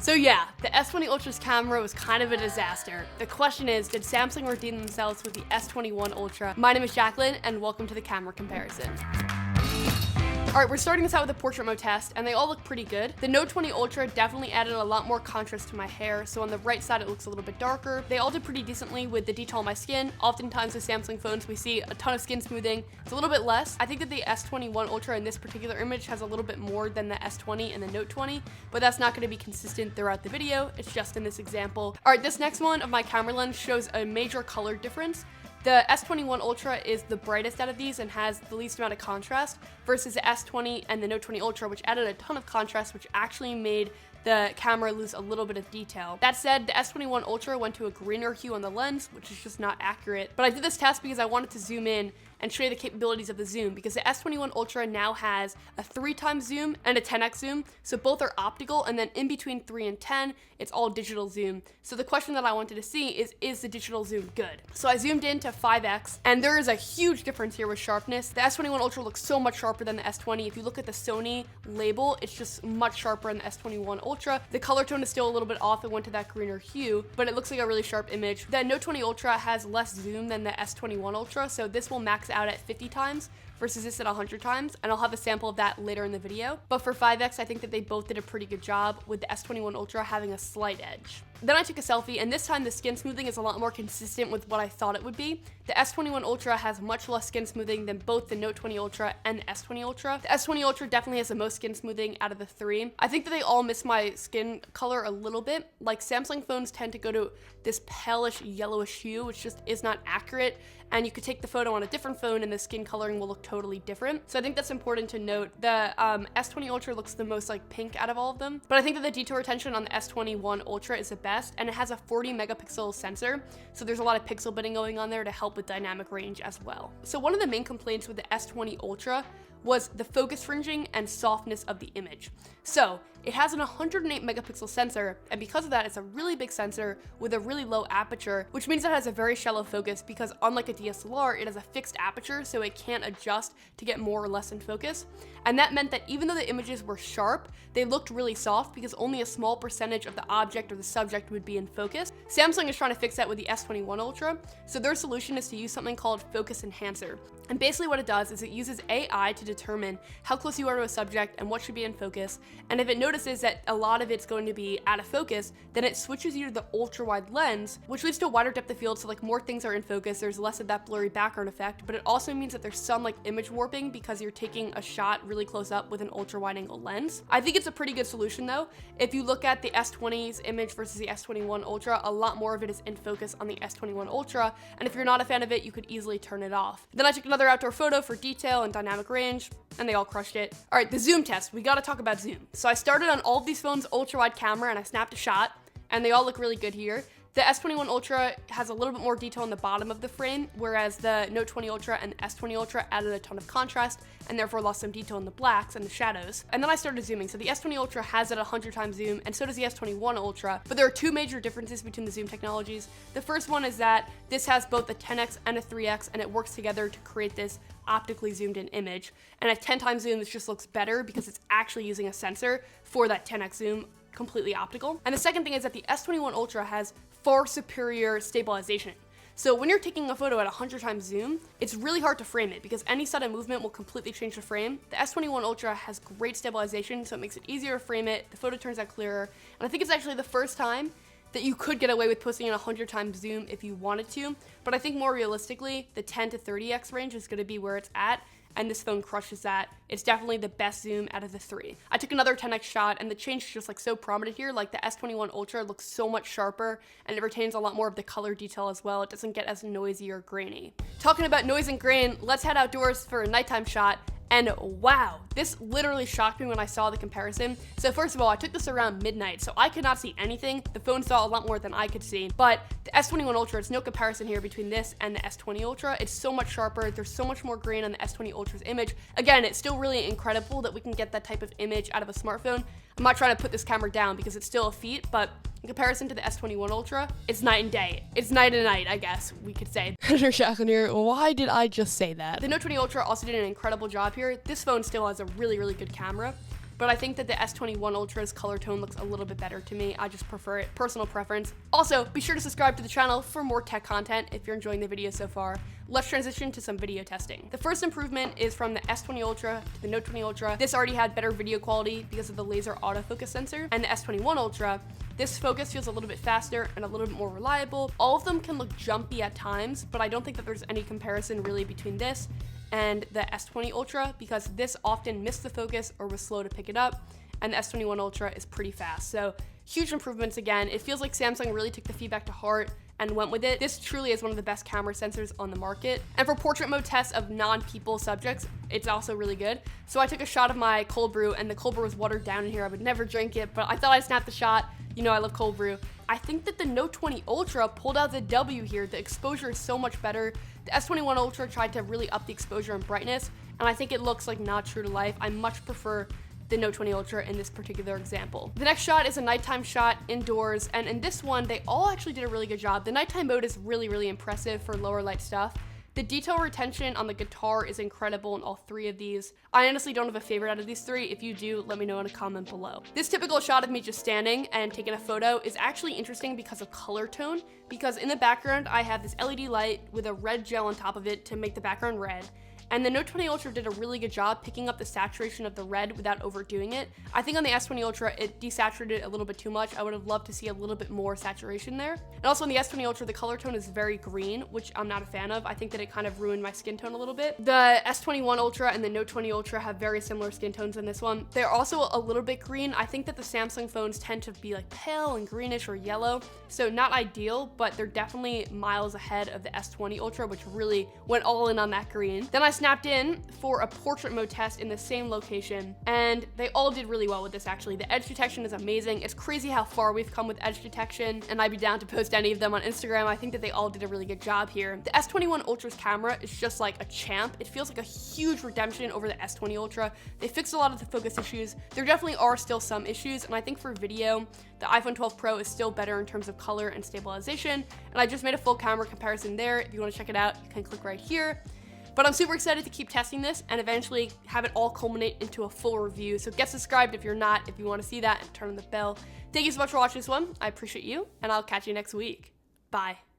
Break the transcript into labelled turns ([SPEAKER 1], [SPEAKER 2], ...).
[SPEAKER 1] So yeah, the S20 Ultra's camera was kind of a disaster. The question is, did Samsung redeem themselves with the S21 Ultra? My name is Jacklyn, and welcome to the camera comparison. Alright, we're starting this out with a portrait mode test, and they all look pretty good. The Note 20 Ultra definitely added a lot more contrast to my hair, so on the right side it looks a little bit darker. They all did pretty decently with the detail on my skin. Oftentimes with Samsung phones we see a ton of skin smoothing. It's a little bit less. I think that the S21 Ultra in this particular image has a little bit more than the S20 and the Note 20, but that's not going to be consistent throughout the video. It's just in this example. Alright, this next one of my camera lens shows a major color difference. The S21 Ultra is the brightest out of these and has the least amount of contrast versus the S20 and the Note 20 Ultra, which added a ton of contrast, which actually made the camera lose a little bit of detail. That said, the S21 Ultra went to a greener hue on the lens, which is just not accurate. But I did this test because I wanted to zoom in and show you the capabilities of the zoom, because the S21 Ultra now has a 3x zoom and a 10x zoom, so both are optical, and then in between 3 and 10, it's all digital zoom. So the question that I wanted to see is the digital zoom good? So I zoomed in to 5x, and there is a huge difference here with sharpness. The S21 Ultra looks so much sharper than the S20. If you look at the Sony label, it's just much sharper in the S21 Ultra. The color tone is still a little bit off. It went to that greener hue, but it looks like a really sharp image. The Note 20 Ultra has less zoom than the S21 Ultra, so this will max out at 50 times versus this at 100 times, and I'll have a sample of that later in the video. But for 5x, I think that they both did a pretty good job, with the S21 Ultra having a slight edge. Then I took a selfie, and this time the skin smoothing is a lot more consistent with what I thought it would be. The S21 Ultra has much less skin smoothing than both the Note 20 Ultra and the S20 Ultra. The S20 Ultra definitely has the most skin smoothing out of the three. I think that they all miss my skin color a little bit. Like, Samsung phones tend to go to this palish yellowish hue, which just is not accurate, and you could take the photo on a different phone and the skin coloring will look totally different. So I think that's important to note. The S20 Ultra looks the most like pink out of all of them, but I think that the detail retention on the S21 Ultra is the best, and it has a 40 megapixel sensor, so there's a lot of pixel binning going on there to help with dynamic range as well. So one of the main complaints with the S20 Ultra was the focus fringing and softness of the image. So it has an 108 megapixel sensor, and because of that, it's a really big sensor with a really low aperture, which means it has a very shallow focus, because unlike a DSLR, it has a fixed aperture, so it can't adjust to get more or less in focus. And that meant that even though the images were sharp, they looked really soft because only a small percentage of the object or the subject would be in focus. Samsung is trying to fix that with the S21 Ultra, so their solution is to use something called Focus Enhancer. And basically what it does is it uses AI to determine how close you are to a subject and what should be in focus, and if it notices that a lot of it's going to be out of focus, then it switches you to the ultra wide lens, which leads to a wider depth of field, so like more things are in focus, there's less of that blurry background effect, but it also means that there's some like image warping because you're taking a shot really close up with an ultra wide angle lens. I think it's a pretty good solution though. If you look at the S20's image versus the S21 Ultra, a lot more of it is in focus on the S21 Ultra, and if you're not a fan of it, you could easily turn it off. Then I took another outdoor photo for detail and dynamic range, and they all crushed it. All right, the zoom test, we gotta talk about zoom. So I started on all of these phones ultra wide camera and I snapped a shot, and they all look really good here. The S21 Ultra has a little bit more detail on the bottom of the frame, whereas the Note 20 Ultra and S20 Ultra added a ton of contrast and therefore lost some detail in the blacks and the shadows. And then I started zooming. So the S20 Ultra has that 100 times zoom, and so does the S21 Ultra, but there are two major differences between the zoom technologies. The first one is that this has both a 10x and a 3x, and it works together to create this optically zoomed in image. And at 10 times zoom, this just looks better because it's actually using a sensor for that 10x zoom, completely optical. And the second thing is that the S21 Ultra has far superior stabilization. So when you're taking a photo at 100 times zoom, it's really hard to frame it because any sudden movement will completely change the frame. The S21 Ultra has great stabilization, so it makes it easier to frame it. The photo turns out clearer. And I think it's actually the first time that you could get away with posting in 100 times zoom if you wanted to. But I think more realistically, the 10 to 30x range is gonna be where it's at, and this phone crushes that. It's definitely the best zoom out of the three. I took another 10x shot, and the change is just like so prominent here. Like the S21 Ultra looks so much sharper, and it retains a lot more of the color detail as well. It doesn't get as noisy or grainy. Talking about noise and grain, let's head outdoors for a nighttime shot. And wow, this literally shocked me when I saw the comparison. So first of all, I took this around midnight, so I could not see anything. The phone saw a lot more than I could see, but the S21 Ultra, it's no comparison here between this and the S20 Ultra. It's so much sharper. There's so much more grain on the S20 Ultra's image. Again, it's still really incredible that we can get that type of image out of a smartphone. I'm not trying to put this camera down because it's still a feat, but in comparison to the S21 Ultra, it's night and day. It's night and night, I guess we could say.
[SPEAKER 2] Jacklyn here. Why did I just say that?
[SPEAKER 1] The Note 20 Ultra also did an incredible job here. This phone still has a really, really good camera. but I think that the S21 Ultra's color tone looks a little bit better to me. I just prefer it, personal preference. Also, be sure to subscribe to the channel for more tech content if you're enjoying the video so far. Let's transition to some video testing. The first improvement is from the S20 Ultra to the Note 20 Ultra. This already had better video quality because of the laser autofocus sensor, and the S21 Ultra, this focus feels a little bit faster and a little bit more reliable. All of them can look jumpy at times, but I don't think that there's any comparison really between this and the S20 Ultra because this often missed the focus or was slow to pick it up, and the S21 Ultra is pretty fast. So huge improvements again. It feels like Samsung really took the feedback to heart and went with it. This truly is one of the best camera sensors on the market. And for portrait mode tests of non-people subjects, it's also really good. So I took a shot of my cold brew, and the cold brew was watered down in here. I would never drink it, but I thought I'd snap the shot. You know I love cold brew. I think that the Note 20 Ultra pulled out the W here. The exposure is so much better. The S21 Ultra tried to really up the exposure and brightness, and I think it looks like not true to life. I much prefer the Note 20 Ultra in this particular example. The next shot is a nighttime shot indoors, and in this one, they all actually did a really good job. The nighttime mode is really, really impressive for lower light stuff. The detail retention on the guitar is incredible in all three of these. I honestly don't have a favorite out of these three. If you do, let me know in a comment below. This typical shot of me just standing and taking a photo is actually interesting because of color tone, because in the background, I have this LED light with a red gel on top of it to make the background red. And the Note 20 Ultra did a really good job picking up the saturation of the red without overdoing it. I think on the S20 Ultra, it desaturated a little bit too much. I would have loved to see a little bit more saturation there. And also on the S20 Ultra, the color tone is very green, which I'm not a fan of. I think that it kind of ruined my skin tone a little bit. The S21 Ultra and the Note 20 Ultra have very similar skin tones in this one. They're also a little bit green. I think that the Samsung phones tend to be like pale and greenish or yellow. So not ideal, but they're definitely miles ahead of the S20 Ultra, which really went all in on that green. Then I snapped in for a portrait mode test in the same location, and they all did really well with this actually. The edge detection is amazing. It's crazy how far we've come with edge detection, and I'd be down to post any of them on Instagram. I think that they all did a really good job here. The S21 Ultra's camera is just like a champ. It feels like a huge redemption over the S20 Ultra. They fixed a lot of the focus issues. There definitely are still some issues, and I think for video, the iPhone 12 Pro is still better in terms of color and stabilization, and I just made a full camera comparison there. If you want to check it out, you can click right here. But I'm super excited to keep testing this and eventually have it all culminate into a full review. So get subscribed if you're not, if you want to see that, and turn on the bell. Thank you so much for watching this one. I appreciate you, and I'll catch you next week. Bye.